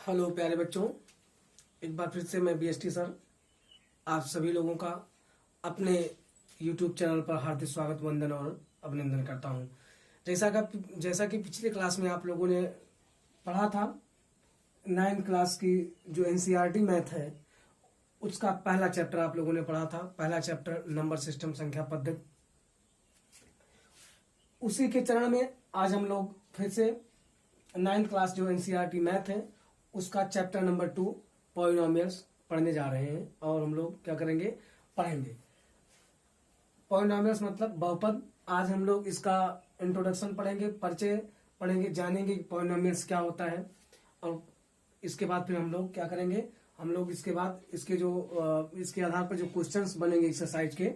Hello प्यारे बच्चों, एक बार फिर से मैं बीएसटी सर आप सभी लोगों का अपने यूट्यूब चैनल पर हार्दिक स्वागत, वंदन और अभिनंदन करता हूं। जैसा कि पिछले क्लास में आप लोगों ने पढ़ा था, 9th क्लास की जो एनसीईआरटी मैथ है उसका पहला चैप्टर आप लोगों ने पढ़ा था। पहला चैप्टर नंबर सिस्टम, संख्या पद्धति। उसी के चरण में आज हम लोग फिर से 9th क्लास जो एनसीईआरटी मैथ है उसका चैप्टर नंबर 2 पॉलिनोमियल्स पढ़ने जा रहे हैं। और हम लोग क्या करेंगे, पढ़ेंगे पॉलिनोमियल्स मतलब बहुपद। आज हम लोग इसका इंट्रोडक्शन पढ़ेंगे, परिचय पढ़ेंगे, जानेंगे कि पॉलिनोमियल्स क्या होता है। और इसके बाद फिर हम लोग क्या करेंगे, हम लोग इसके बाद इसके आधार पर जो क्वेश्चंस बनेंगे एक्सरसाइज के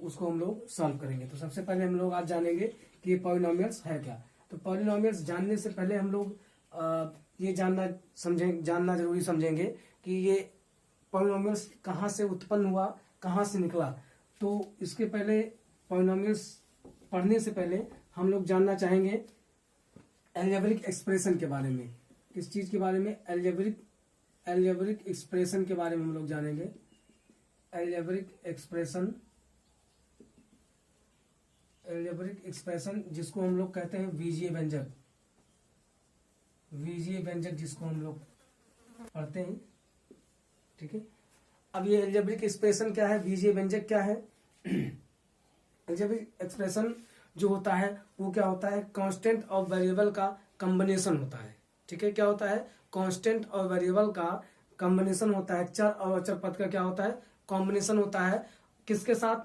उसको हम लोग सॉल्व करेंगे। तो सबसे पहले हम लोग आज जानेंगे कि ये पॉलिनोमियल्स है क्या। तो पॉलिनोमियल्स जानने से पहले हम लोग ये जानना जरूरी समझेंगे कि ये पॉलिनोमियल्स कहाँ से उत्पन्न हुआ, कहाँ से निकला। तो इसके पहले पॉलिनोमियल्स पढ़ने से पहले हम लोग जानना चाहेंगे अलजेब्रिक एक्सप्रेशन के बारे में। किस चीज के बारे में? अलजेब्रिक एक्सप्रेशन के बारे में हम लोग जानेंगे। अलजेब्रिक एक्सप्रेशन जिसको हम लोग कहते हैं बीजीय व्यंजक। बीजीय व्यंजक जिसको हम लोग पढ़ते हैं, ठीक है। अब ये अलजेब्रिक एक्सप्रेशन क्या है, बीजीय व्यंजक क्या है? अलजेब्रिक एक्सप्रेशन जो होता है वो क्या होता है, कांस्टेंट और वेरिएबल का कॉम्बिनेशन होता है, ठीक है। क्या होता है? कांस्टेंट और वेरिएबल का कॉम्बिनेशन होता है। चर और अचर पद का क्या होता है, कॉम्बिनेशन होता है। किसके साथ?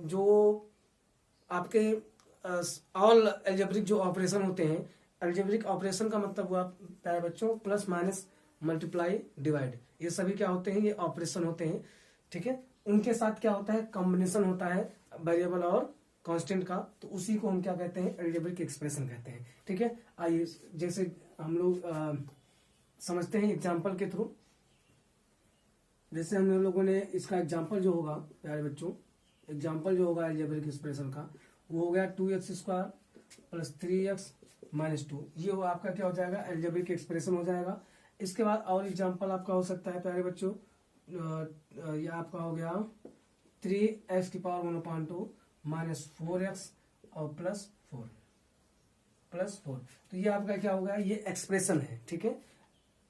जो आपके ऑल अलजेब्रिक जो ऑपरेशन होते हैं, अलजेब्रिक ऑपरेशन का मतलब हुआ प्यारे बच्चों प्लस माइनस मल्टीप्लाई डिवाइड, ये सभी क्या होते हैं, ये ऑपरेशन होते हैं, ठीक है। उनके साथ क्या होता है, कॉम्बिनेशन होता है वेरिएबल और कांस्टेंट का। तो उसी को हम क्या कहते हैं, अलजेब्रिक एक्सप्रेशन कहते हैं, ठीक है। आइए जैसे हम लोग समझते हैं एग्जाम्पल के थ्रू। जैसे हम लोगों ने इसका एग्जाम्पल जो होगा प्यारे बच्चों, एग्जाम्पल जो होगा अलजेब्रिक एक्सप्रेशन का वो हो गया 2x² प्लस 3x माइनस 2। ये वो आपका क्या हो जाएगा, अलजेब्रिक एक्सप्रेशन हो जाएगा। इसके बाद और एग्जाम्पल आपका हो सकता है प्यारे बच्चों, ये आपका हो गया 3x⁻1/2 माइनस 4x और प्लस 4। तो ये आपका क्या होगा, ये एक्सप्रेशन है, ठीक है।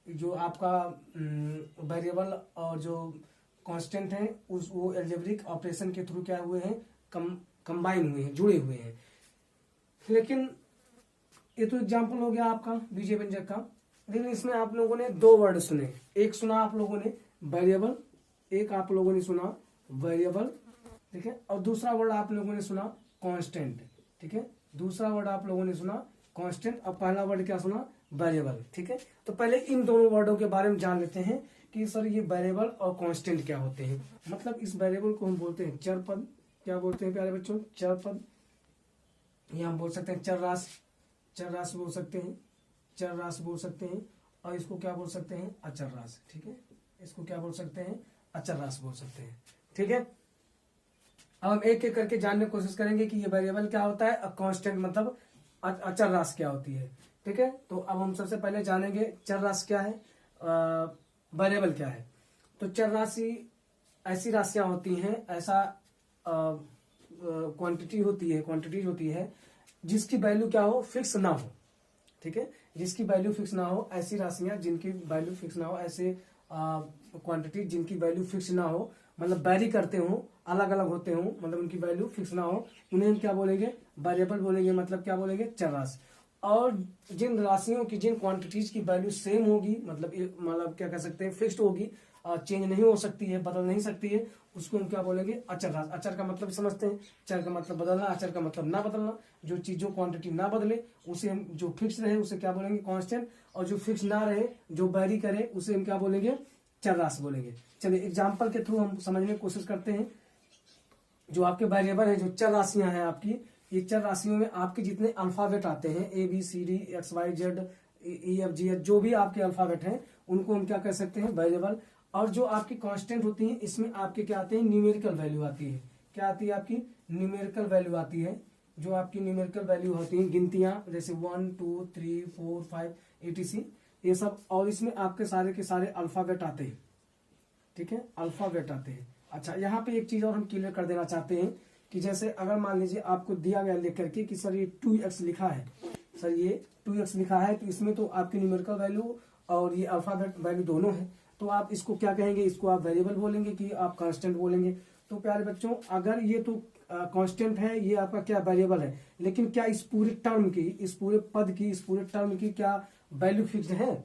जो आपका वेरिएबल और जो कांस्टेंट है वो अलजेब्रिक ऑपरेशन के थ्रू क्या हुए हैं, कंबाइन हुए हैं, जुड़े हुए हैं। लेकिन ये तो एग्जाम्पल हो गया आपका बीजीय व्यंजक का। लेकिन इसमें आप लोगों ने दो वर्ड सुने। एक सुना आप लोगों ने वेरिएबल, एक आप लोगों ने सुना वेरिएबल, ठीक है। और दूसरा वर्ड आप लोगों ने सुना कांस्टेंट, ठीक है। दूसरा वर्ड आप लोगों ने सुना कांस्टेंट और पहला वर्ड क्या सुना, वेरिएबल, ठीक है। तो पहले इन दोनों वर्डों के बारे में जान लेते हैं कि सर ये वेरिएबल और कांस्टेंट क्या होते हैं। मतलब इस वेरिएबल को हम बोलते हैं चर पद। क्या बोलते हैं प्यारे बच्चों, चर पद। ये हम बोल सकते हैं चर राशि बोल सकते हैं, चर राशि बोल सकते हैं। और इसको क्या बोल सकते हैं, अचर राशि, ठीक है। इसको क्या बोल सकते हैं, अचर राशि बोल सकते हैं, ठीक है। अब हम एक एक करके जानने की कोशिश करेंगे कि ये वेरिएबल क्या होता है और कांस्टेंट मतलब अचर राशि क्या होती है, ठीक है। तो अब हम सबसे पहले जानेंगे चर राशि क्या है, वेरिएबल क्या है। तो चर राशि ऐसी राशियां होती हैं, ऐसा क्वांटिटीज होती है जिसकी वैल्यू क्या हो, फिक्स ना हो, ठीक है। जिसकी वैल्यू फिक्स ना हो, ऐसी राशियां जिनकी वैल्यू फिक्स ना हो, ऐसे क्वांटिटी जिनकी वैल्यू फिक्स ना हो, मतलब वैरी करते हो, अलग अलग होते हो, मतलब उनकी वैल्यू फिक्स ना हो, उन्हें हम क्या बोलेंगे, वेरिएबल बोलेंगे। मतलब क्या बोलेंगे, चर राशि। और जिन राशियों की, जिन क्वांटिटीज की वैल्यू सेम होगी, मतलब क्या कह सकते हैं, फिक्स्ड होगी, चेंज नहीं हो सकती है, बदल नहीं सकती है, उसको हम क्या बोलेंगे, अचर राशि। अचर का मतलब समझते हैं, चर का मतलब बदलना, अचर का मतलब ना बदलना। जो चीजों क्वांटिटी ना बदले उसे हम, जो फिक्स रहे उसे क्या बोलेंगे, कांस्टेंट। और जो फिक्स ना रहे, जो वैरी करे, उसे हम क्या बोलेंगे, चर राशि बोलेंगे। चलिए एग्जाम्पल के थ्रू हम समझने की कोशिश करते हैं। जो आपके वेरिएबल है, जो चर राशियां हैं आपकी, ये चर राशियों में आपके जितने अल्फाबेट आते हैं, ABCD XYZ EFG, जो भी आपके अल्फाबेट हैं उनको हम क्या कह सकते हैं, वेरिएबल। और जो आपकी कांस्टेंट होती है, इसमें आपके क्या आते हैं, न्यूमेरिकल वैल्यू आती है। क्या आती है आपकी, न्यूमेरिकल वैल्यू आती है। जो आपकी न्यूमेरिकल वैल्यू होती है, गिनतियां, जैसे 1 2 3 4 5 etc, ये सब, और इसमें आपके सारे के सारे अल्फाबेट आते हैं, ठीक है, अल्फाबेट आते हैं। अच्छा, यहाँ पे एक चीज और हम क्लियर कर देना चाहते हैं कि जैसे अगर मान लीजिए आपको दिया गया लिख करके कि सर ये 2x लिखा है, सर ये 2x लिखा है, तो इसमें तो आपकी न्यूमेरिकल वैल्यू और ये अल्फाबेट वैल्यू दोनों है, तो आप इसको क्या कहेंगे, इसको आप वेरिएबल बोलेंगे कि आप कांस्टेंट बोलेंगे। तो प्यारे बच्चों, अगर ये तो कांस्टेंट है, ये आपका क्या वेरिएबल है, लेकिन क्या इस पूरे टर्म की, इस पूरे पद की, इस पूरे टर्म की क्या वैल्यू फिक्स्ड है?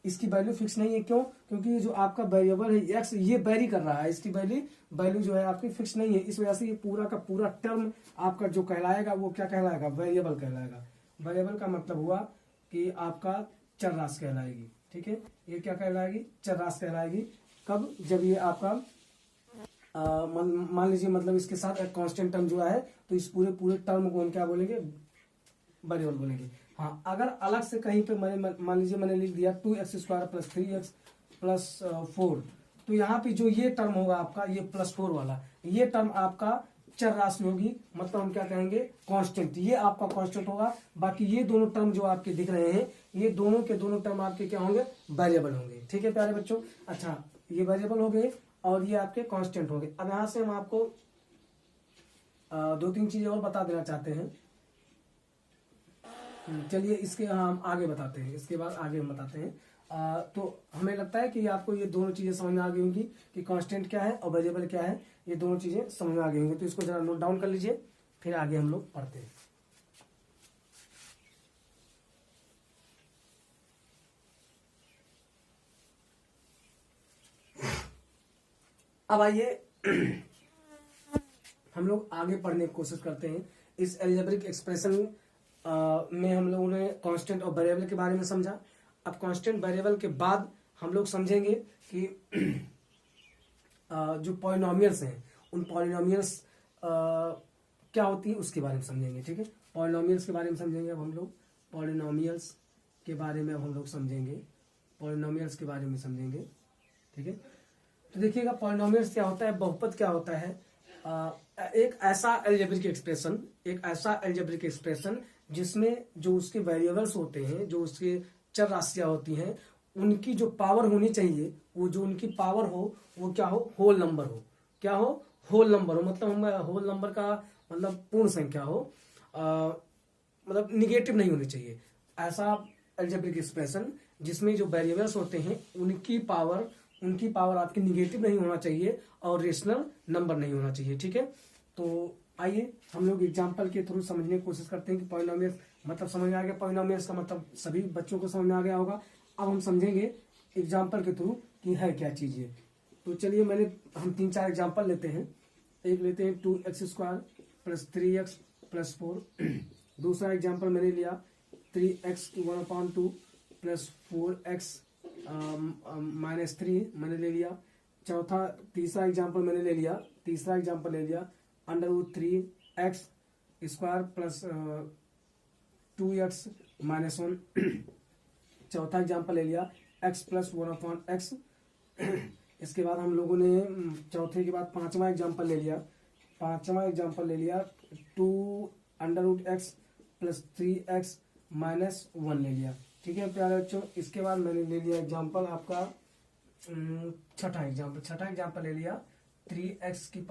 इसकी वैल्यू फिक्स नहीं है। क्यों? क्योंकि ये जो आपका वेरिएबल है एक्स, ये वेरी कर रहा है, इसकी वैल्यू जो है आपकी फिक्स नहीं है। इस वजह से ये पूरा का पूरा टर्म आपका जो कहलाएगा वो क्या कहलाएगा, वेरिएबल कहलाएगा। वेरिएबल का मतलब हुआ कि आपका चर राशि कहलाएगी, ठीक है, ये क्या कहलाएगी, चर राशि कहलाएगी। कब? जब ये आपका मान लीजिए मतलब इसके साथ एक कांस्टेंट टर्म जो है, तो इस पूरे टर्म को हम क्या बोलेंगे, वेरिएबल बोलेंगे। हाँ, अगर अलग से कहीं पे मैंने मान लीजिए मैंने लिख दिया 2x² + 3x + 4, तो यहाँ पे जो ये टर्म होगा आपका, ये +4 वाला, ये टर्म आपका चर राशि होगी, मतलब हम क्या कहेंगे, कांस्टेंट। ये आपका कांस्टेंट होगा। बाकी ये दोनों टर्म जो आपके दिख रहे हैं, ये दोनों के दोनों टर्म आपके क्या होंगे, वेरिएबल होंगे। ठीक है प्यारे बच्चों। अच्छा, ये वेरिएबल हो गए और ये आपके कांस्टेंट हो गए। अब यहाँ से हम आपको 2-3 चीजें और बता देना चाहते हैं। चलिए इसके हम आगे बताते हैं, इसके बाद आगे हम बताते हैं। तो हमें लगता है कि आपको ये दोनों चीजें समझ में आ गई होंगी कि कांस्टेंट क्या है और वेरिएबल क्या है, ये दोनों चीजें समझ में आ गई होंगी। तो इसको जरा नोट डाउन कर लीजिए, फिर आगे हम लोग पढ़ते हैं। अब आइए हम लोग आगे पढ़ने की कोशिश करते हैं। इस अलजेब्रिक एक्सप्रेशन में हम लोगों ने कांस्टेंट और वेरिएबल के बारे में समझा। अब कांस्टेंट वेरिएबल के बाद हम लोग समझेंगे कि जो पॉलिनोमियल्स हैं, उन पॉलिनोमियल्स क्या होती है उसके बारे में समझेंगे। ठीक है, पॉलिनोमियल्स के बारे में समझेंगे। अब हम लोग पॉलिनोमियल्स के बारे में समझेंगे, पॉलिनोमियल्स के बारे में समझेंगे। ठीक है, तो देखिएगा पॉलिनोमियल्स क्या होता है, बहुपद क्या होता है। एक ऐसा अलजेब्रिक एक्सप्रेशन जिसमें जो उसके वेरिएबल्स होते हैं, जो उसके चर राशियां होती हैं, उनकी जो पावर होनी चाहिए, वो जो उनकी पावर हो वो क्या हो, होल नंबर हो। क्या हो, होल नंबर हो। मतलब हम होल नंबर का मतलब पूर्ण संख्या हो, मतलब निगेटिव नहीं होनी चाहिए। ऐसा अलजेब्रिक एक्सप्रेशन जिसमें जो वेरिएबल्स होते हैं उनकी पावर आपकी निगेटिव नहीं होना चाहिए और रेशनल नंबर नहीं होना चाहिए। ठीक है, तो आइए हम लोग एग्जांपल के थ्रू समझने की कोशिश करते हैं कि पॉलिनोमियल्स मतलब समझ में आ गया। पॉलिनोमियल्स का मतलब सभी बच्चों को समझ में आ गया होगा। अब हम समझेंगे एग्जांपल के थ्रू कि है क्या चीज ये। तो चलिए हम 3-4 एग्जांपल लेते हैं। एक लेते हैं 2x² + 3x + 4। दूसरा एग्जांपल मैंने लिया 3x⁴ + 4x -3 मैंने ले लिया। तीसरा एग्जांपल मैंने ले लिया √3x² + 2x -1। चौथा एग्जांपल ले लिया x + 1/x। इसके बाद हम लोगों ने चौथे के बाद पांचवा एग्जांपल ले लिया 2√x + 3x -1 ले लिया। ठीक है प्यारे बच्चों, इसके बाद मैंने ले लिया एग्जांपल आपका छठा एग्जांपल ले लिया 3x⁻²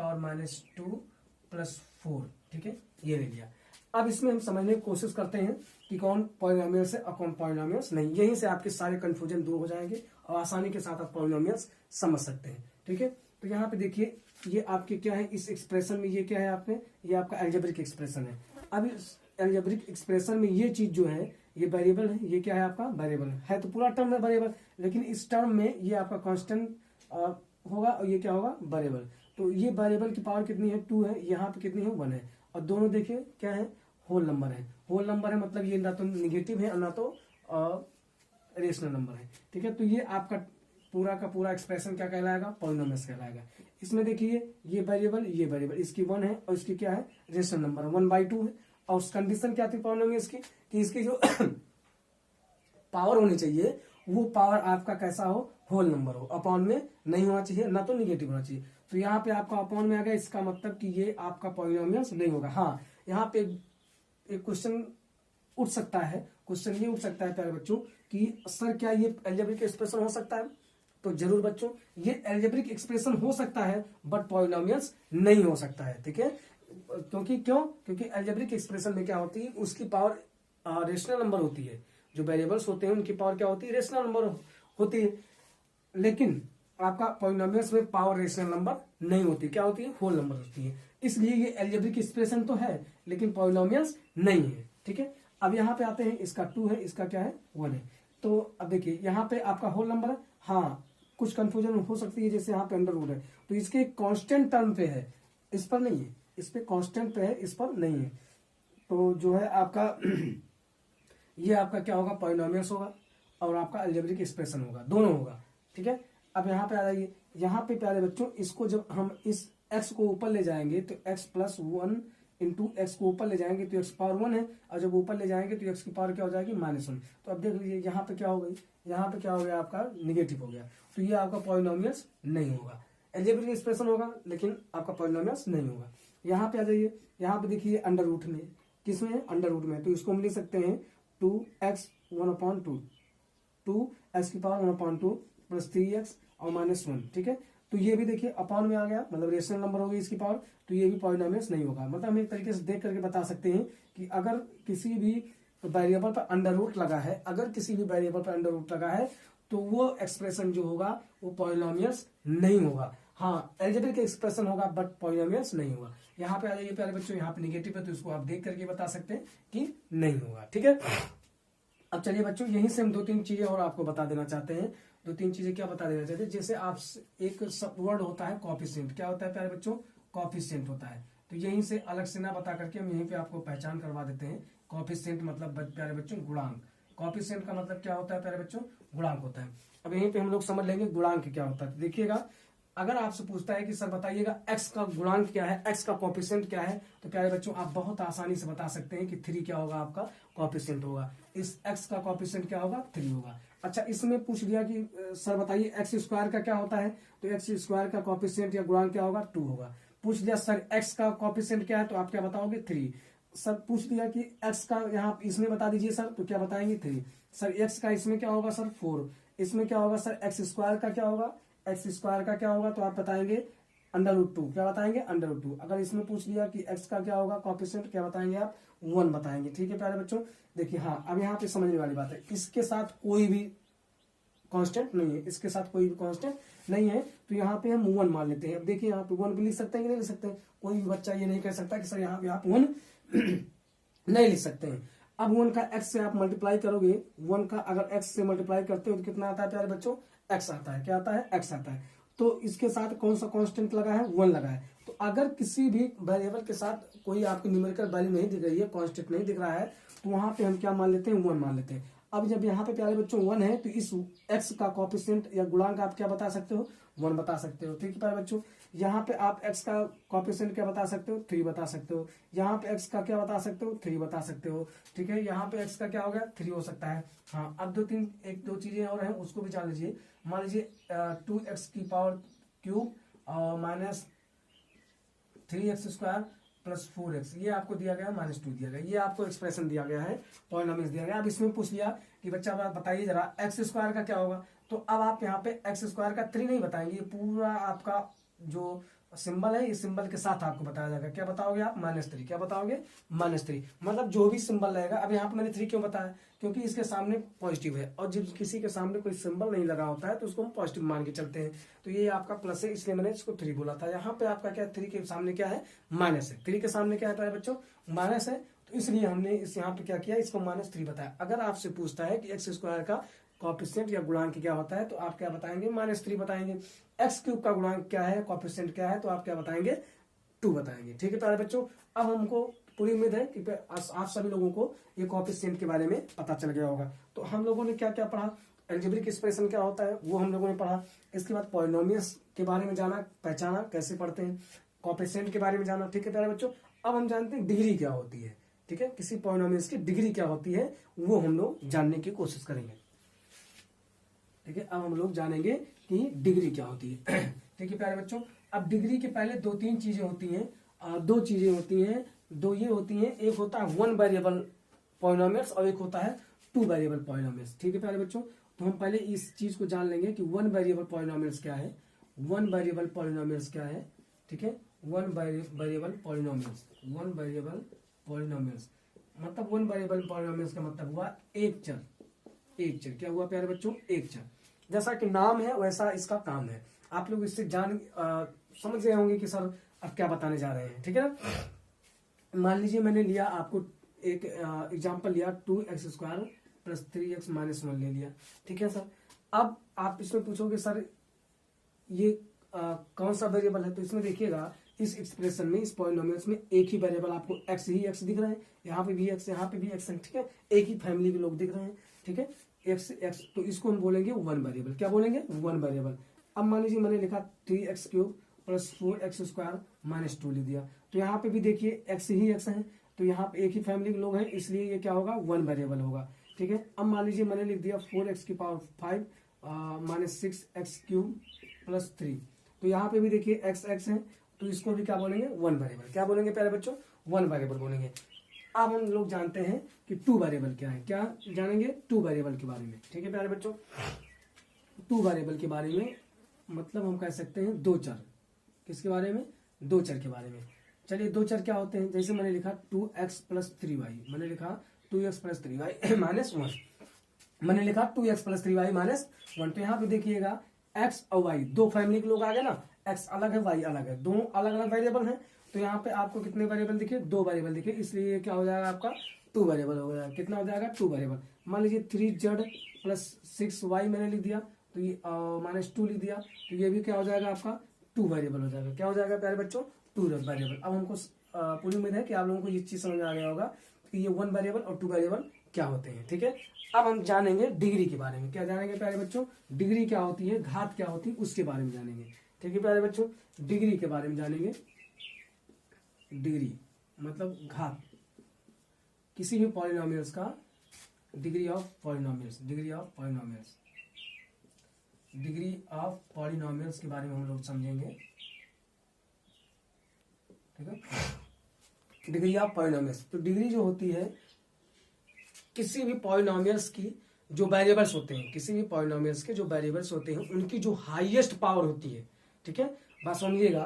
+ 4। ठीक है, ये ले लिया। अब इसमें हम समझने की कोशिश करते हैं कि कौन पॉलिनोमियल्स है और कौन पॉलिनोमियल्स नहीं। यहीं से आपके सारे कंफ्यूजन दूर हो जाएंगे और आसानी के साथ आप पॉलिनोमियल्स समझ सकते हैं। ठीक है, तो यहाँ पे देखिए ये आपके क्या है, इस एक्सप्रेशन में ये क्या है आपने, ये आपका अलजेब्रिक एक्सप्रेशन है। अब इस अलजेब्रिक एक्सप्रेशन में ये चीज जो है, ये वेरिएबल है, ये क्या है आपका वेरिएबल है। तो पूरा टर्म है वेरिएबल, लेकिन इस टर्म में ये आपका कांस्टेंट होगा और ये क्या होगा, वेरिएबल। तो ये वेरिएबल की पावर कितनी है, 2 है, यहाँ पे कितनी है, 1 है। और दोनों देखिए क्या है, होल नंबर है। होल नंबर है मतलब ये ना तो निगेटिव है और ना तो रेशनल नंबर है। ठीक है, तो ये आपका पूरा का पूरा एक्सप्रेशन क्या कहलाएगा, पॉलिनोमियल्स कहलाएगा। इसमें देखिए ये वेरिएबल इसकी 1 है और इसकी क्या है, रेशनल नंबर 1/2 है। और कंडीशन क्या थी पॉलिनोमियल्स की कि इसकी जो पावर होनी चाहिए वो पावर आपका कैसा हो, होल नंबर हो, अपॉन में नहीं होना चाहिए, ना तो निगेटिव होना चाहिए। तो यहाँ पे आपका अपॉन में आ गया, इसका मतलब कि ये आपका पॉलिनोमियल्स नहीं होगा। हाँ, यहाँ पे एक क्वेश्चन उठ सकता है, क्वेश्चन ये उठ सकता है प्यारे बच्चों कि सर क्या ये अलजेब्रिक एक्सप्रेशन हो सकता है? तो जरूर बच्चों ये अलजेब्रिक एक्सप्रेशन हो सकता है, बट पॉलिनोमियल्स नहीं हो सकता है, ठीक है। क्योंकि अलजेब्रिक एक्सप्रेशन में क्या होती है, उसकी पावर रेशनल नंबर होती है। जो वेरिएबल्स होते हैं उनकी पावर क्या होती है, रेशनल नंबर होती है। लेकिन आपका पॉलिनोमियल्स में पावर रेशनल नंबर नहीं होती, क्या होती है, होल नंबर होती है। इसलिए ये अलजेब्रिक एक्सप्रेशन तो है लेकिन पॉलिनोमियल्स नहीं है, ठीक है। अब यहाँ पे आते हैं, इसका 2 है, इसका क्या है, 1 है। तो अब देखिए यहाँ पे आपका होल नंबर है, हाँ कुछ कंफ्यूजन हो सकती है, जैसे यहाँ पे अंडर रूट है तो इसके कांस्टेंट टर्म पे है, इस पर नहीं है, इस पे कांस्टेंट पे है, इस पर नहीं है। तो जो है आपका ये आपका क्या होगा, पॉलिनोमियल्स होगा और आपका अलजेब्रिक एक्सप्रेशन होगा, दोनों होगा, ठीक है। अब यहाँ पे आ जाइए, यहाँ पे प्यारे बच्चों इसको जब हम इस x को ऊपर ले जाएंगे तो x प्लस 1 इंटू एक्स को ऊपर ले जाएंगे तो x पावर 1 है, और जब ऊपर ले जाएंगे तो x की पावर क्या हो जाएगी, -1। तो अब देख लीजिए यहाँ पे क्या हो गई, यहाँ पे क्या हो गया, आपका निगेटिव हो गया। तो ये आपका पॉलिनोमियल्स नहीं होगा, अलजेब्रिक एक्सप्रेशन होगा लेकिन आपका पॉलिनोमियल्स नहीं होगा। यहाँ पे आ जाइए, यहाँ पे देखिए अंडर रूट में, किसमें है, अंडर रूट में, तो इसको हम लिख सकते हैं 2x 1/2, 2x की पावर 1/2 प्लस 3x और -1, ठीक है। तो ये भी देखिए अपॉन में आ गया, मतलब रेशनल नंबर होगी इसकी पावर, तो ये भी पॉलिनोमियल्स नहीं होगा। मतलब हम एक तरीके से देख करके बता सकते हैं कि अगर किसी भी वेरिएबल पर अंडर रूट लगा है, अगर किसी भी वेरिएबल पर अंडर रूट लगा है तो वो एक्सप्रेशन जो होगा वो पॉलिनोमियल्स नहीं होगा। हाँ अलजेब्रिक एक्सप्रेशन होगा बट पॉलिनोमियल्स नहीं होगा। यहाँ पे आ जाइए प्यारे बच्चों, यहाँ पे निगेटिव है तो इसको आप देख करके बता सकते हैं कि नहीं होगा, ठीक है। अब चलिए बच्चों यहीं से हम 2-3 चीजें और आपको बता देना चाहते हैं। 2-3 चीजें क्या बता देना चाहते हैं, जैसे आप एक सब वर्ड होता है कॉफिशिएंट, क्या होता है प्यारे बच्चों, कॉफिशिएंट होता है। तो यहीं से अलग से ना बता करके हम यहीं पे आपको पहचान करवा देते हैं। कॉफिशिएंट मतलब प्यारे बच्चों गुणांक, कॉफिशिएंट का मतलब क्या होता है प्यारे बच्चों, गुणांक होता है। अब यहीं पे हम लोग समझ लेंगे गुणांक क्या होता है। तो देखिएगा अगर आपसे पूछता है कि सर बताइएगा x का गुणांक क्या है, x का कोफिशिएंट क्या है, तो प्यारे बच्चों आप बहुत आसानी से बता सकते हैं कि 3 क्या होगा, आपका कोफिशिएंट होगा। इस x का कोफिशिएंट क्या होगा, 3 होगा। अच्छा इसमें पूछ लिया कि सर बताइए एक्स स्क्वायर का क्या होता है, तो एक्स स्क्वायर का कोफिशिएंट या गुणांक क्या होगा, 2 होगा। पूछ लिया सर x का कोफिशिएंट क्या है, तो आप क्या बताओगे, 3। सर पूछ लिया कि x का यहाँ इसमें बता दीजिए सर, तो क्या बताएंगे, 3। सर x का इसमें क्या होगा सर, 4। इसमें क्या होगा सर, एक्स स्क्वायर का क्या होगा, एक्स स्क्वायर का क्या होगा, तो आप बताएंगे √2, क्या बताएंगे, √2। अगर इसमें पूछ लिया कि x का क्या होगा कोफिशिएंट, क्या बताएंगे आप, 1 बताएंगे, ठीक है प्यारे बच्चों। देखिए हाँ अब यहाँ पे समझने वाली बात है, इसके साथ कोई भी कांस्टेंट नहीं है, इसके साथ कोई भी कांस्टेंट नहीं है, तो यहाँ पे हम 1 मान लेते हैं। अब देखिए यहाँ पे 1 भी लिख सकते हैं कि नहीं लिख सकते हैं, कोई भी बच्चा ये नहीं कह सकता कि सर यहाँ पे आप 1 नहीं लिख सकते हैं। अब 1 का x से आप मल्टीप्लाई करोगे, 1 का अगर x से मल्टीप्लाई करते हो तो कितना आता है प्यारे बच्चों, x आता है, क्या आता है, x आता है। तो इसके साथ कौन सा कांस्टेंट लगा है, 1 लगा है। तो अगर किसी भी वेरिएबल के साथ कोई आपकी न्यूमेरिकल वैल्यू नहीं दिख रही है, कांस्टेंट नहीं दिख रहा है, तो वहां पे हम क्या मान लेते हैं, 1 मान लेते हैं। अब जब यहाँ पे प्यारे बच्चों 1 है तो इस x का कोफिशिएंट या गुणांक आप क्या बता सकते हो, 1 बता सकते हो, ठीक है प्यारे बच्चों। यहाँ पे आप x का कोफिशिएंट क्या बता सकते हो, 3 बता सकते हो। यहाँ पे x का क्या बता सकते हो, 3 बता सकते हो, ठीक है। यहाँ पे x का क्या हो गया, 3 हो सकता है। हाँ अब 2 चीजें और हैं उसको भी जान लीजिए। मान लीजिए 2x की पावर क्यूब और -3x² प्लस 4x, ये आपको दिया गया, -2 दिया गया, ये आपको एक्सप्रेशन दिया गया है, पॉलिनोमियल्स दिया गया। अब इसमें पूछ लिया कि बच्चा बताइए जरा x² का क्या होगा, तो अब आप यहाँ पे x² का 3 नहीं बताएंगे, ये पूरा आपका जो सिंबल है, इस सिंबल के साथ आपको बताया जाएगा, क्या बताओगे आप, -3, क्या बताओगे, -3। मतलब जो भी सिंबल रहेगा। अब यहाँ पे मैंने 3 क्यों बताया, क्योंकि इसके सामने पॉजिटिव है, और जब किसी के सामने कोई सिंबल नहीं लगा होता है तो उसको हम पॉजिटिव मान के चलते हैं। तो ये आपका प्लस है, इसलिए मैंने इसको 3 बोला था। यहाँ पे आपका क्या, 3 के सामने क्या है, माइनस है, 3 के सामने क्या है बच्चों, माइनस है, तो इसलिए हमने इस यहाँ पे क्या किया, इसको -3 बताया। अगर आपसे पूछता है कि x² का कोफिशिएंट या गुणांक क्या होता है, तो आप क्या बताएंगे, -3 बताएंगे। x³ का गुणांक क्या है, कोफिशिएंट क्या है, तो आप क्या बताएंगे, 2 बताएंगे, ठीक है प्यारे बच्चों। अब हमको पूरी उम्मीद है कि आप सभी लोगों को ये कोफिशिएंट के बारे में पता चल गया होगा। तो हम लोगों ने क्या क्या पढ़ा, अलजेब्रिक एक्सप्रेशन क्या होता है वो हम लोगों ने पढ़ा। इसके बाद पॉलिनोमियल्स के बारे में जाना, पहचाना कैसे पढ़ते हैं, कोफिशिएंट के बारे में जाना, ठीक है प्यारे बच्चों। अब हम जानते हैं डिग्री क्या होती है, ठीक है, किसी पॉलिनोमियल्स की डिग्री क्या होती है वो हम लोग जानने की कोशिश करेंगे, ठीक है। अब हम लोग जानेंगे कि डिग्री क्या होती है, ठीक है प्यारे बच्चों। अब डिग्री के पहले 2-3 चीजें होती हैं, 2 चीजें होती हैं, 2 ये होती हैं, एक होता है 1 वेरिएबल पॉलिनोमियल्स और एक होता है टू वेरिएबल पॉलिनोमियल्स। ठीक है प्यारे बच्चों, तो हम पहले इस चीज को जान लेंगे कि वन वेरिएबल पॉलिनोमियल्स क्या है, वन वेरिएबल पॉलिनोमियल्स क्या है। ठीक है, one variable polynomials, one variable polynomials मतलब वन वेरिएबल पॉलिनोमियल्स का मतलब हुआ एक चर। एक चर क्या हुआ प्यारे बच्चों, एक चर। जैसा कि नाम है वैसा इसका काम है। आप लोग इससे समझ गए होंगे कि सर अब क्या बताने जा रहे हैं। ठीक है ना, मान लीजिए मैंने लिया आपको एक एग्जांपल लिया 2x² + 3x - 1 ले लिया। ठीक है सर, अब आप इसमें पूछोगे सर ये कौन सा वेरिएबल है, तो इसमें देखिएगा इस एक्सप्रेशन में, इस पॉलिनोमियल्स में एक ही वेरिएबल आपको x ही x दिख रहे हैं, यहाँ पे भी x, यहाँ पे भी x है। ठीक है, एक ही फैमिली के लोग दिख रहे हैं। ठीक है, x, तो इसको हम बोलेंगे वन वेरिएबल। क्या बोलेंगे, वन वेरिएबल। अब मान लीजिए मैंने लिखा 3x³ + 4x² - 2 लिख दिया, तो यहाँ पे भी देखिए x ही x है, तो यहाँ पे एक ही फैमिली के लोग हैं, इसलिए ये क्या होगा, वन वेरिएबल होगा। ठीक है, अब मान लीजिए मैंने लिख दिया 4x⁵ - 6x³ + 3, तो यहाँ पे भी देखिए x है, तो इसको भी क्या बोलेंगे, वन वेरिएबल। क्या बोलेंगे प्यारे बच्चों, वन वेरिएबल बोलेंगे। अब हम लोग जानते हैं कि टू वेरिएबल क्या है, क्या जानेंगे, टू वेरिएबल के बारे में। ठीक है प्यारे बच्चों, टू वेरिएबल के बारे में मतलब हम कह सकते हैं दो चर। किसके बारे में, दो चर के बारे में। चलिए दो चर क्या होते हैं, जैसे मैंने लिखा 2x + 3y, मैंने लिखा 2x + 3y - 1, मैंने लिखा 2x + 3y - 1, तो यहाँ पे देखिएगा x और y दो फैमिली के लोग आ गए ना, x अलग है y अलग है, दोनों अलग अलग वेरिएबल हैं, तो यहाँ पे आपको कितने वेरिएबल दिखे, दो वेरिएबल दिखे, इसलिए क्या हो जाएगा आपका टू वेरिएबल हो जाएगा। कितना हो जाएगा, टू वेरिएबल। मान लीजिए 3z + 6y मैंने लिख दिया, तो ये -2 लिख दिया, तो ये भी क्या हो जाएगा आपका टू वेरिएबल हो जाएगा। क्या हो जाएगा प्यारे बच्चों, टू वेरिएबल। अब हमको पूरी उम्मीद है कि आप लोगों को ये चीज समझ में आ गया होगा कि ये वन वेरिएबल और टू वेरिएबल क्या होते हैं। ठीक है, अब हम जानेंगे डिग्री के बारे में। क्या जानेंगे प्यारे बच्चों, डिग्री क्या होती है, घात क्या होती है, उसके बारे में जानेंगे। ठीक है प्यारे बच्चों, डिग्री के बारे में जानेंगे। डिग्री मतलब घात, किसी भी पॉलिनोमियल्स का degree of polynomials, degree of polynomials, degree of polynomials के बारे में हम लोग समझेंगे। ठीक है, डिग्री ऑफ पॉलिनोमियल्स, तो डिग्री जो होती है किसी भी पॉलिनोमियल्स की जो वेरिएबल्स होते हैं, किसी भी पॉलिनोमियल्स के जो वेरिएबल्स होते हैं उनकी जो हाईएस्ट पावर होती है। ठीक है, बात समझिएगा,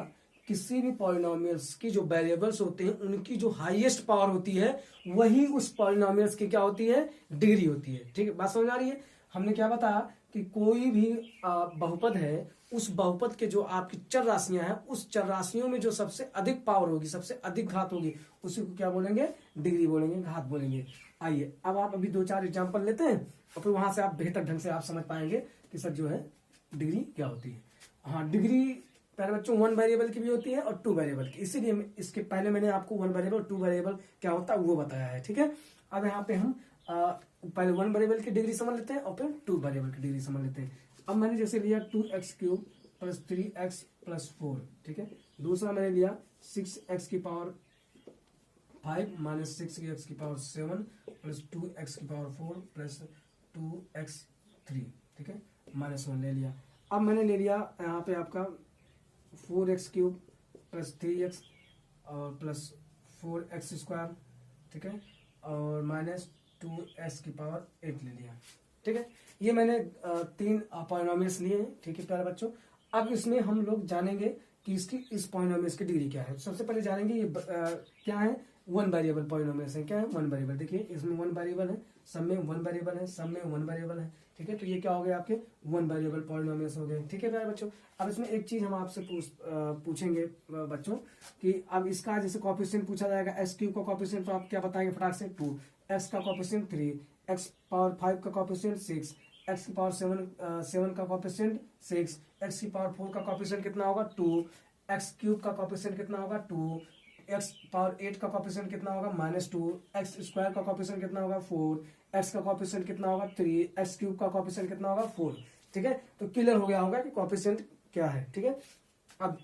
किसी भी पॉलिनोमियल्स की जो वेरिएबल्स होते हैं उनकी जो हाईएस्ट पावर होती है वही उस पॉलिनोमियल्स की क्या होती है, डिग्री होती है। ठीक है, बात समझ आ रही है। हमने क्या बताया कि कोई भी बहुपद है, उस बहुपद के जो आपकी चर राशियां हैं, उस चर राशियों में जो सबसे अधिक पावर होगी, सबसे अधिक घात होगी, उसी को क्या बोलेंगे, डिग्री बोलेंगे, घात बोलेंगे। आइए अब आप अभी दो चार एग्जांपल लेते हैं और फिर वहां से आप बेहतर ढंग से आप समझ पाएंगे कि सर जो है डिग्री क्या होती है। हाँ, डिग्री पहले बच्चों वन वेरिएबल की भी होती है और टू वेरिएबल की, इसीलिए इसके पहले मैंने आपको वन वेरिएबल टू वेरिएबल क्या होता है वो बताया है। ठीक है, अब यहाँ पे हम पहले वन वेरिएबल की डिग्री समझ लेते हैं और फिर टू वेरिएबल की डिग्री समझ लेते हैं। अब मैंने जैसे लिया 2x³ + 3x + 4। ठीक है, दूसरा मैंने लिया 6x⁵ - 6x⁴ + 2x⁴ + 2x3। ठीक है, -1 ले लिया। अब मैंने ले लिया यहाँ पे आपका 4x³ + 3x और +4x²। ठीक है, और -2x⁸ ले लिया। ठीक है, ये मैंने तीन पॉलिनोमियल्स लिए हैं। ठीक है प्यारे बच्चों, अब इसमें हम लोग जानेंगे कि इसकी इस पॉलिनोमियल्स की डिग्री क्या है। सबसे पहले जानेंगे ये क्या है, वन वेरिएबल पॉलिनोमियल्स है। क्या है, वन वेरिएबल। देखिए इसमें वन वेरिएबल है, सब में वन वेरिएबल है, सब में वन वेरिएबल है। ठीक है, तो ये क्या हो गए आपके वन वेरिएबल पॉलिनोमियल्स हो गए। ठीक है प्यारे बच्चों, अब इसमें एक चीज हम आपसे पूछेंगे बच्चों कि अब इसका जैसे कोएफिशिएंट पूछा जाएगा, x³ का कोएफिशिएंट, तो आप क्या बताएंगे फटाक से, 2, x का कोएफिशिएंट 3, x⁵ का कोएफिशिएंट 6, x⁷ का कोएफिशिएंट 6, x⁴ का कोएफिशिएंट कितना होगा, 2, x³ का कोएफिशिएंट कितना होगा, 2, x⁸ का कोएफिशिएंट कितना होगा, -2, x² का कोएफिशिएंट कितना होगा, 4, x का कोएफिशिएंट कितना होगा, 3, x³ का कोएफिशिएंट कितना होगा, 4। ठीक है, तो क्लियर हो गया होगा कि कोएफिशिएंट क्या है। ठीक है, अब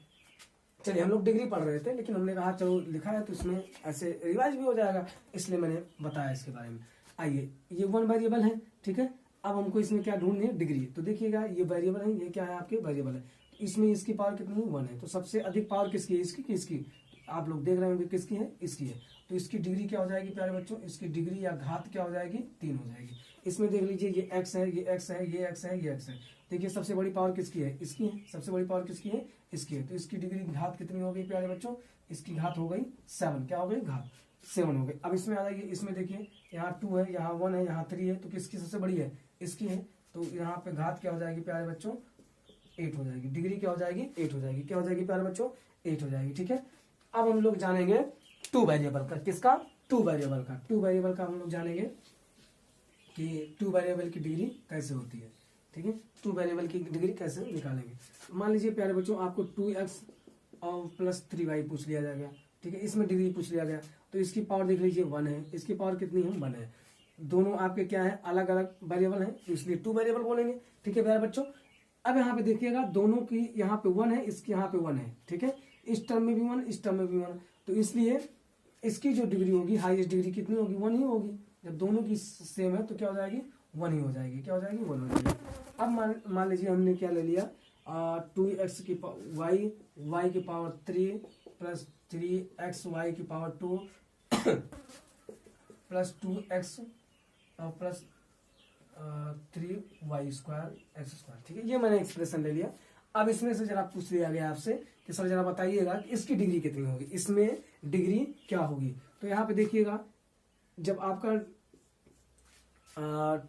चलिए हम लोग डिग्री पढ़ रहे थे, लेकिन हमने कहा चलो लिखा है तो इसमें ऐसे रिवाइज भी हो जाएगा, इसलिए मैंने बताया इसके बारे में। आइए, ये वन वेरिएबल है। ठीक है, अब हमको इसमें क्या ढूंढनी है, डिग्री। तो देखिएगा ये वेरिएबल है, ये क्या है आपके वेरिएबल है, इसमें इसकी पावर कितनी है, 1 है, तो सबसे अधिक पावर किसकी है, इसकी, किसकी, आप लोग देख रहे होंगे किसकी है, इसकी है। तो इसकी डिग्री क्या हो जाएगी प्यारे बच्चों, इसकी डिग्री या घात क्या हो जाएगी, 3 हो जाएगी। इसमें देख लीजिए ये x है, ये x है, ये x है, ये x है। देखिए सबसे बड़ी पावर किसकी है, इसकी है। सबसे बड़ी पावर किसकी है, इसकी है। तो इसकी डिग्री घात कितनी हो गई प्यारे बच्चों, इसकी घात हो गई 7। क्या हो गई, घात 7 हो गई। अब इसमें आ जाइए, इसमें देखिए यहाँ 2 है, यहाँ 1 है, यहाँ 3 है, तो किसकी सबसे बड़ी है, इसकी है। तो यहाँ पे घात क्या हो जाएगी प्यारे बच्चों, 8 हो जाएगी। डिग्री क्या हो जाएगी, 8 हो जाएगी। क्या हो जाएगी प्यारे बच्चों, 8 हो जाएगी। ठीक है, अब हम लोग जानेंगे 2 वेरिएबल का। किसका, 2 वेरिएबल का। 2 वेरिएबल का हम लोग जानेंगे कि 2 वेरिएबल की डिग्री कैसे होती है। ठीक है, 2 वेरिएबल की डिग्री कैसे निकालेंगे। मान लीजिए प्यारे बच्चों आपको 2x और प्लस 3y पूछ लिया जाएगा। ठीक है, इसमें डिग्री पूछ लिया गया, तो इसकी पावर देख लीजिए 1 है, इसकी पावर कितनी है, 1 है। दोनों आपके क्या है, अलग अलग वेरिएबल है, तो इसलिए 2 वेरिएबल बोलेंगे। ठीक है प्यारे बच्चों, अब यहाँ पे देखिएगा दोनों की यहाँ पे 1 है, इसकी यहाँ पे 1 है। ठीक है, इस टर्म में भी 1, इस टर्म में भी 1, तो इसलिए इसकी जो डिग्री होगी, हाईएस्ट डिग्री कितनी होगी, 1 ही होगी। जब दोनों की सेम है तो क्या हो जाएगी, 1 ही हो जाएगी। क्या हो जाएगी, 1 हो जाएगी। अब मान लीजिए हमने क्या ले लिया, 2x की y की पावर 3 प्लस 3x y की पावर 2 प्लस 2x और plus 3y square x square. ठीक है, ये मैंने एक्सप्रेशन ले लिया। अब इसमें से जरा पूछ लिया गया आपसे कि सर जरा बताइएगा कि इसकी डिग्री कितनी होगी, इसमें डिग्री क्या होगी। तो यहाँ पे देखिएगा, जब आपका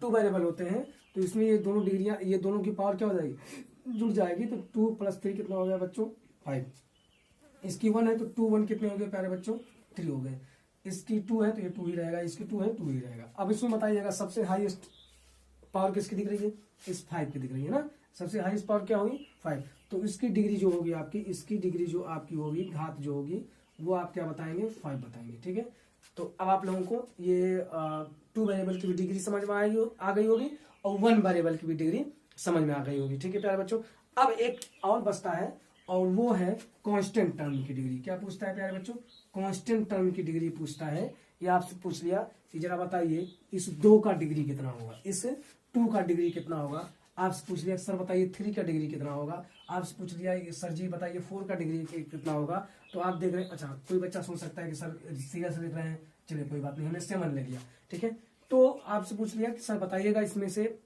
2 वेरिएबल होते हैं तो इसमें ये दोनों डिग्रियां, ये दोनों की पावर क्या हो जाएगी, जुड़ जाएगी। तो 2 प्लस 3 कितना हो गया बच्चों, 5। इसकी 1 है तो 2 1 कितने हो गए प्यारे बच्चों, 3 हो गए। इसकी 2 है तो ये 2 ही रहेगा, इसकी 2 है 2 ही रहेगा। अब इसमें बताइएगा सबसे हाईएस्ट पावर किसकी दिख रही है, इस 5 की दिख रही है ना। सबसे हाईएस्ट पावर क्या होगी, 5। तो इसकी डिग्री जो होगी आपकी, इसकी डिग्री जो आपकी होगी, घात जो होगी, वो आप क्या बताएंगे, 5 बताएंगे। ठीक है, तो अब आप लोगों को ये 2 वेरिएबल की भी डिग्री समझ में आ गई होगी और 1 वेरिएबल की भी डिग्री समझ में आ गई होगी। ठीक है प्यारे बच्चों, अब एक और बचता है और वो है कांस्टेंट टर्म की डिग्री। क्या पूछता है प्यारे बच्चों, कांस्टेंट टर्म की डिग्री पूछता है। ये आपसे पूछ लिया कि जरा बताइए इस 2 का डिग्री कितना होगा, इस 2 का डिग्री कितना होगा। आपसे पूछ लिया सर बताइए 3 का डिग्री कितना होगा। आपसे पूछ लिया सर जी बताइए 4 का डिग्री कितना होगा। तो आप देख रहे हैं, अच्छा कोई बच्चा सोच सकता है कि सर सीरियस लिख रहे हैं, चलिए कोई बात नहीं, हमने 7 ले लिया। ठीक है, तो आपसे पूछ लिया कि सर बताइएगा इसमें से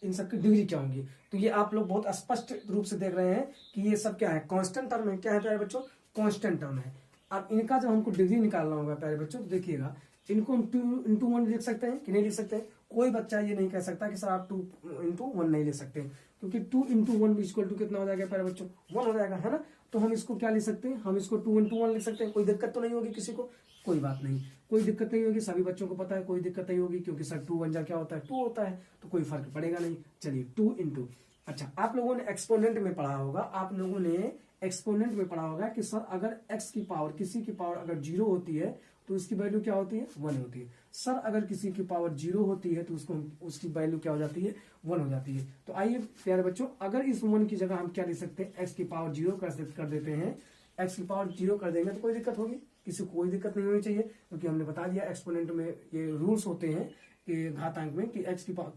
इन सब की डिग्री क्या होंगी। तो ये आप लोग बहुत स्पष्ट रूप से देख रहे हैं कि ये सब क्या है, कांस्टेंट टर्म है। क्या है प्यारे बच्चों, कांस्टेंट टर्म है। अब इनका जब हमको डिग्री निकालना होगा प्यारे बच्चों, तो देखिएगा इनको 2 into 1 लिख सकते हैं कि नहीं लिख सकते हैं। कोई बच्चा ये नहीं कह सकता कि सर आप 2 into 1 नहीं ले सकते, क्योंकि 2 into 1 इक्वल टू कितना हो जाएगा प्यारे बच्चों, 1 हो जाएगा, है ना। तो हम इसको क्या लिख सकते हैं, हम इसको 2 into 1 लिख सकते हैं। कोई दिक्कत तो नहीं होगी किसी को, कोई बात नहीं, कोई दिक्कत नहीं होगी, सभी बच्चों को पता है कोई दिक्कत नहीं होगी, क्योंकि सर 2 1 जा क्या होता है, 2 होता है, तो कोई फर्क पड़ेगा नहीं। चलिए 2 into, अच्छा आप लोगों ने एक्सपोनेंट में पढ़ा होगा, आप लोगों ने एक्सपोनेंट में पढ़ा होगा कि सर अगर x की पावर, किसी की पावर अगर 0 होती है तो उसकी वैल्यू क्या होती है, 1 होती है। सर अगर किसी की पावर 0 होती है तो उसकी वैल्यू क्या हो जाती है, 1 हो जाती है। तो आइए प्यारे बच्चों, अगर इस 1 की जगह हम क्या लिख सकते हैं, x की पावर 0 कर देते हैं। x की पावर 0 कर देंगे तो कोई दिक्कत होगी, किसी को कोई दिक्कत नहीं होनी चाहिए, क्योंकि हमने बता दिया एक्सपोनेंट में ये रूल्स होते हैं कि घातांक में कि x की पावर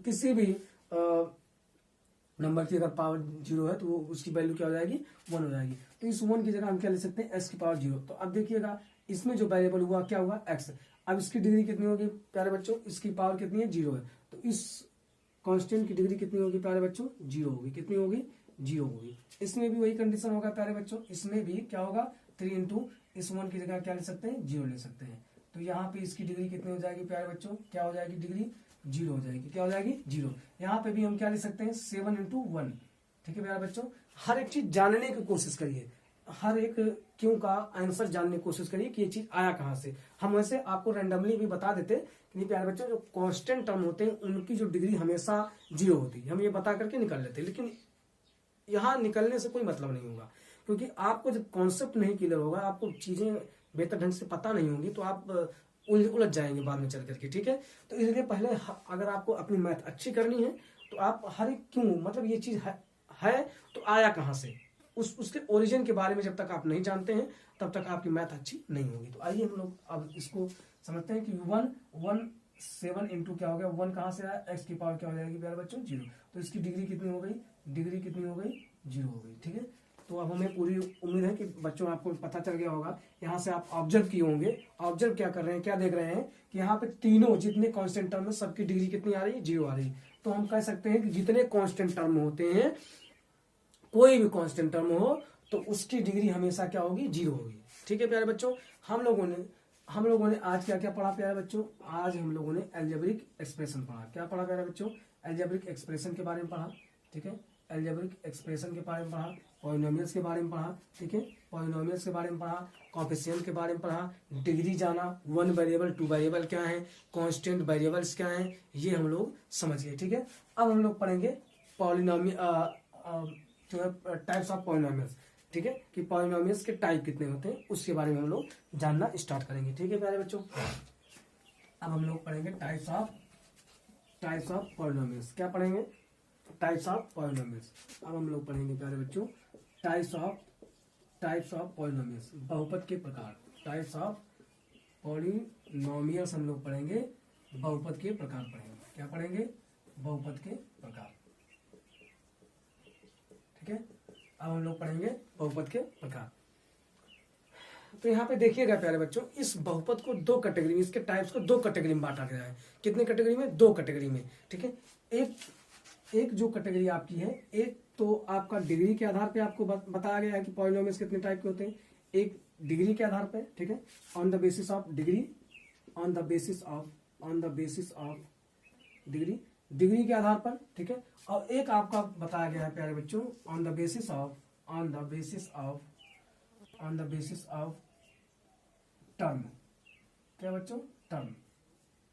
किसी भी नंबर की अगर पावर 0 है तो वो उसकी वैल्यू क्या हो जाएगी, 1 हो जाएगी। तो इस 1 की जगह हम क्या ले सकते हैं, x की पावर 0। तो अब देखिएगा इसमें जो वेरिएबल हुआ क्या हुआ, x। अब इसकी डिग्री कितनी होगी प्यारे बच्चों, इसकी पावर कितनी है, 0 है। तो इस कांस्टेंट की डिग्री कितनी होगी प्यारे बच्चों, 0 होगी। कितनी होगी, 0 होगी। इसमें भी वही कंडीशन होगा प्यारे बच्चों, इसमें भी क्या होगा, 3 into इस 1 की जगह क्या ले सकते हैं, 0 ले सकते हैं। तो यहाँ पे इसकी डिग्री कितनी हो जाएगी प्यारे बच्चों, क्या हो जाएगी डिग्री, 0 हो जाएगी। क्या हो जाएगी, 0। यहाँ पे भी हम क्या ले सकते हैं, 7 into 1। ठीक है प्यारे बच्चों, हर एक चीज जानने की कोशिश करिए, हर एक क्यों का आंसर जानने की कोशिश करिए कि ये चीज आया कहाँ से। हम वैसे आपको रैंडमली भी बता देते कि प्यारे बच्चों जो कांस्टेंट टर्म होते हैं उनकी जो डिग्री हमेशा 0 होती है, हम ये बता करके निकाल लेते हैं। लेकिन यहाँ निकलने से कोई मतलब नहीं होगा, क्योंकि आपको जब कॉन्सेप्ट नहीं क्लियर होगा, आपको चीजें बेहतर ढंग से पता नहीं होंगी, तो आप उलझ जाएंगे बाद में चल करके। ठीक है, तो इसलिए पहले अगर आपको अपनी मैथ अच्छी करनी है तो आप हर एक क्यों, मतलब ये चीज है तो आया कहाँ से, उसके ओरिजिन के बारे में जब तक आप नहीं जानते हैं तब तक आपकी मैथ अच्छी नहीं होगी। तो आइए हम लोग अब इसको समझते हैं कि 7 into क्या हो गया, 1 कहाँ से आया, x की पावर क्या हो जाएगी प्यारे बच्चों, 0। तो इसकी डिग्री कितनी हो गई, डिग्री कितनी हो गई, 0 हो गई। ठीक है, तो अब हमें पूरी उम्मीद है कि बच्चों आपको पता चल गया होगा। यहाँ से आप ऑब्जर्व किए होंगे, ऑब्जर्व क्या कर रहे हैं, क्या देख रहे हैं कि यहाँ पे तीनों जितने कांस्टेंट टर्म है सबकी डिग्री कितनी आ रही है, 0 आ रही है। तो हम कह सकते हैं कि जितने कांस्टेंट टर्म होते हैं, कोई भी कांस्टेंट टर्म हो तो उसकी डिग्री हमेशा क्या होगी, 0 होगी। ठीक है प्यारे बच्चों, हम लोगों ने आज क्या क्या पढ़ा प्यारे बच्चों, आज हम लोगों ने अलजेब्रिक एक्सप्रेशन पढ़ा। क्या पढ़ा प्यारे बच्चों, अलजेब्रिक एक्सप्रेशन के बारे में पढ़ा। ठीक है, अलजेब्रिक एक्सप्रेशन के बारे में पढ़ा, पॉलिनोमियल्स के बारे में पढ़ा। ठीक है, पॉलिनोमियल्स के बारे में पढ़ा, कोएफिशिएंट के बारे में पढ़ा, डिग्री जाना, 1 वेरिएबल 2 वेरिएबल क्या है, कांस्टेंट वेरिएबल्स क्या हैं, ये हम लोग समझ गए। ठीक है, अब हम लोग पढ़ेंगे पॉलिनोमियल जो है टाइप्स ऑफ पॉलिनोमियल्स। ठीक है, कि पॉलिनोमियल्स के टाइप कितने होते हैं उसके बारे में हम लोग जानना स्टार्ट करेंगे। ठीक है प्यारे बच्चों, अब हम लोग पढ़ेंगे टाइप्स ऑफ पॉलिनोमियल्स। क्या पढ़ेंगे, टाइप्स ऑफ पॉलिनोमियल्स। अब हम लोग पढ़ेंगे प्यारे बच्चों टाइप्स ऑफ पॉलिनोमियल्स, बहुपद के प्रकार। टाइप्स ऑफ पॉलिनोमियल्स हम लोग पढ़ेंगे, बहुपद के प्रकार पढ़ेंगे। क्या पढ़ेंगे, बहुपद के प्रकार। ठीक है, अब हम लोग पढ़ेंगे बहुपद के प्रकार। तो यहाँ पे देखिएगा प्यारे बच्चों, इस बहुपद को 2 कैटेगरी में, इसके टाइप्स को 2 कैटेगरी में बांटा गया है। कितने कैटेगरी में, 2 कैटेगरी में। ठीक है, एक जो कैटेगरी आपकी है, एक तो आपका डिग्री के आधार पे आपको बताया गया है कि पॉलिनोमियल्स कितने टाइप के होते हैं। एक डिग्री के आधार पे, ठीक है, on the basis of degree, on the basis of degree के आधार पर। ठीक है, और एक आपका बताया गया है प्यारे बच्चों on the basis of term. क्या बच्चों, टर्म,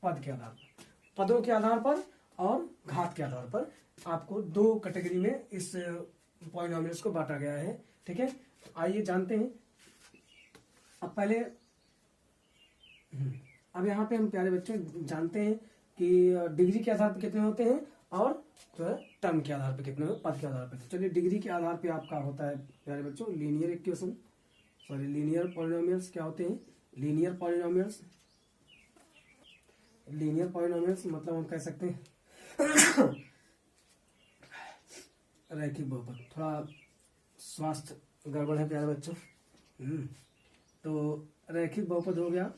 पद के आधार पर, पदों के आधार पर और घात के आधार पर आपको 2 कैटेगरी में इस पॉलिनोमियल्स को बांटा गया है। ठीक है, आइए जानते हैं। अब पहले अब यहाँ पे हम प्यारे बच्चों जानते हैं कि डिग्री के आधार पर कितने होते हैं और जो है टर्म के आधार पर कितने होते हैं, पद के आधार पर। तो चलिए, डिग्री के आधार पे आपका होता है प्यारे बच्चों लीनियर पॉलिनोमियल्स। क्या होते हैं, लीनियर पॉलिनोमियल्स मतलब हम कह सकते हैं रैखिक बहुपद। थोड़ा स्वास्थ्य गड़बड़ है प्यारे बच्चों। तो रैखिक बहुपद हो गया।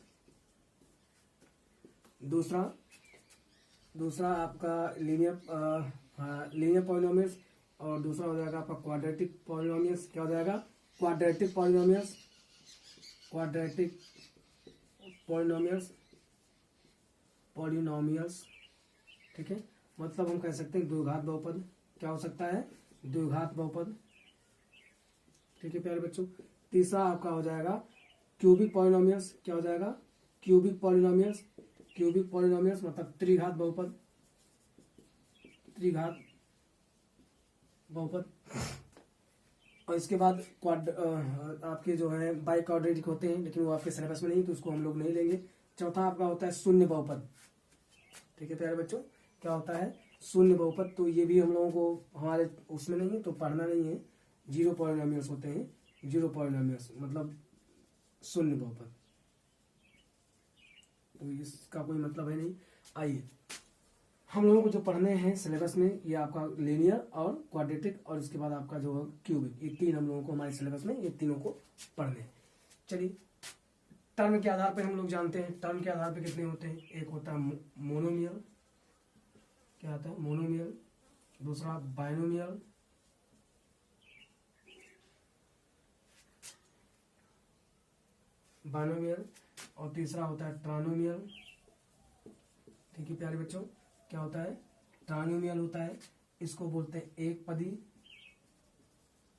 दूसरा आपका लीनियर पॉलिनोमियल्स, और दूसरा हो जाएगा आपका क्वाड्रेटिक पॉलिनोमियल्स। क्या हो जाएगा, क्वाड्रेटिक पॉलिनोमियल्स। ठीक है, मतलब हम कह सकते हैं द्विघात बहुपद। क्या हो सकता है, द्विघात बहुपद। ठीक है प्यारे बच्चों, तीसरा आपका हो जाएगा क्यूबिक पॉलिनोमियल्स। क्या हो जाएगा, क्यूबिक पॉलिनोमियल्स मतलब त्रिघात बहुपद। और इसके बाद आपके जो है बाई क्वाड्रेटिक होते हैं, लेकिन वो आपके सिलेबस में नहीं, तो उसको हम लोग नहीं लेंगे। चौथा आपका होता है शून्य बहुपद। ठीक है प्यारे बच्चों, क्या होता है, शून्य बहुपद। तो ये भी हम लोगों को हमारे उसमें नहीं है, तो पढ़ना नहीं है। 0 पॉलिनोमियल्स होते हैं, 0 पॉलिनोमियल्स मतलब शून्य बहुपद, तो इसका कोई मतलब है नहीं। आइए, हम लोगों को जो पढ़ने हैं सिलेबस में, ये आपका लीनियर और क्वाड्रेटिक और इसके बाद आपका जो क्यूबिक, ये 3 हम लोगों को हमारे सिलेबस में ये तीनों को पढ़ने हैं। चलिए, टर्म के आधार पर हम लोग जानते हैं, टर्म के आधार पर कितने होते हैं। एक होता है मोनोमियल। क्या होता है, मोनोमियल। दूसरा बाइनोमियल, और तीसरा होता है ट्राइनोमियल। ठीक है प्यारे बच्चों, क्या होता है, ट्राइनोमियल होता है। इसको बोलते हैं एक पदी,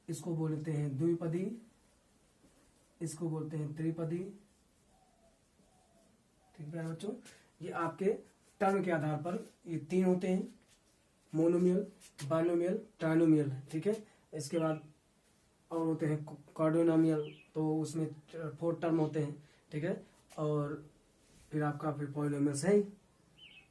इसको बोलते हैं द्विपदी, इसको बोलते हैं त्रिपदी। ठीक है प्यारे बच्चों, ये आपके टर्म के आधार पर ये 3 होते हैं, मोनोमियल, बाइनोमियल, ट्राइनोमियल। ठीक है, इसके बाद और होते हैं क्वाड्रिनोमियल, तो उसमें 4 टर्म होते हैं। ठीक है, और फिर आपका फिर पॉलिनोमियल्स है ही।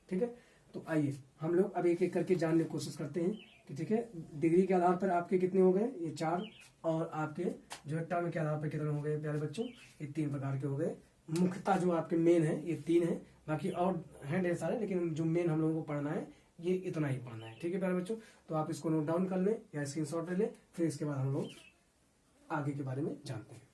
ठीक है, तो आइए हम लोग अब एक एक करके जानने की कोशिश करते हैं कि ठीक है, डिग्री के आधार पर आपके कितने हो गए, ये 4, और आपके जो है टर्म के आधार पर कितने हो गए प्यारे बच्चों, ये 3 प्रकार के हो गए। मुख्यतः जो आपके मेन है ये 3 है, बाकी और हैं ढेर सारे, लेकिन जो मेन हम लोगों को पढ़ना है ये इतना ही पढ़ना है। ठीक है प्यारे बच्चों, तो आप इसको नोट डाउन कर लें या स्क्रीनशॉट ले लें, फिर इसके बाद हम लोग आगे के बारे में जानते हैं।